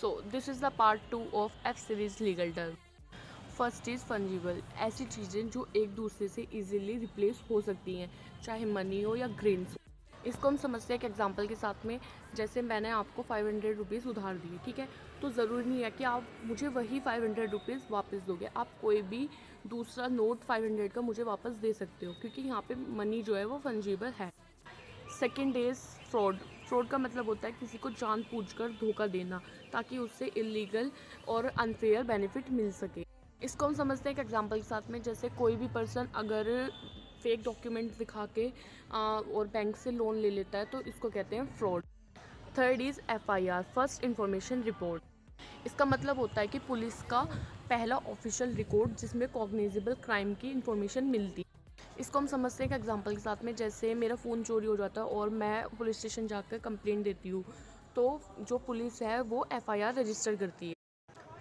So this is the part 2 of F series legal term. First is fungible, ऐसी चीज़ें जो एक दूसरे से इजीली रिप्लेस हो सकती हैं, चाहे मनी हो या ग्रेन्स हो। इसको हम समझते हैं एक एग्जांपल के साथ में। जैसे मैंने आपको 500 रुपीज़ उधार दिए, ठीक है, तो ज़रूरी नहीं है कि आप मुझे वही 500 रुपीज़ वापस दोगे। आप कोई भी दूसरा नोट 500 का मुझे वापस दे सकते हो, क्योंकि यहाँ पे मनी जो है वो फंजिबल है। Second is fraud. फ्रॉड का मतलब होता है किसी को जानबूझकर धोखा देना, ताकि उससे इलीगल और अनफेयर बेनिफिट मिल सके। इसको हम समझते हैं एक एग्जांपल के साथ में। जैसे कोई भी पर्सन अगर फेक डॉक्यूमेंट दिखा के और बैंक से लोन ले लेता है, तो इसको कहते हैं fraud. Third is FIR, first information report. इसका मतलब होता है कि पुलिस का पहला ऑफिशियल रिकॉर्ड जिसमें कॉग्निजेबल क्राइम की इंफॉर्मेशन मिलती है। इसको हम समझते हैं एक एग्जांपल के साथ में। जैसे मेरा फ़ोन चोरी हो जाता है और मैं पुलिस स्टेशन जाकर कंप्लेंट देती हूँ, तो जो पुलिस है वो एफआईआर रजिस्टर करती है।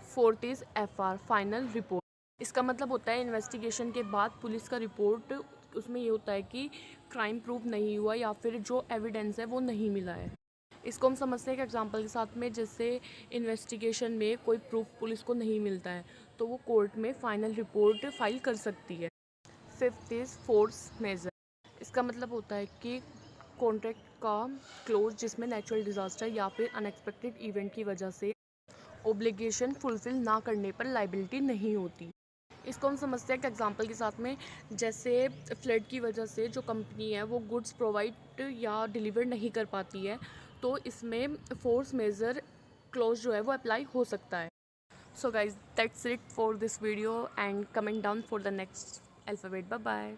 Fourth is FR, final report. इसका मतलब होता है इन्वेस्टिगेशन के बाद पुलिस का रिपोर्ट, उसमें ये होता है कि क्राइम प्रूव नहीं हुआ या फिर जो एविडेंस है वो नहीं मिला है। इसको हम समझते हैं एक एग्जांपल के साथ में। जैसे इन्वेस्टिगेशन में कोई प्रूफ पुलिस को नहीं मिलता है, तो वो कोर्ट में फाइनल रिपोर्ट फाइल कर सकती है। Fifth is force majeure. इसका मतलब होता है कि कॉन्ट्रैक्ट का क्लोज जिसमें नेचुरल डिज़ास्टर या फिर अनएक्सपेक्टेड इवेंट की वजह से ओब्लिगेशन फुलफिल ना करने पर लाइबिलिटी नहीं होती। इसको हम समझते हैं एक एग्जांपल के साथ में। जैसे फ्लड की वजह से जो कंपनी है वो गुड्स प्रोवाइड या डिलीवर नहीं कर पाती है, तो इसमें फोर्स मेजर क्लॉज जो है वो अप्लाई हो सकता है। So guys, that's it for this video and comment down for the next alphabet. Bye bye.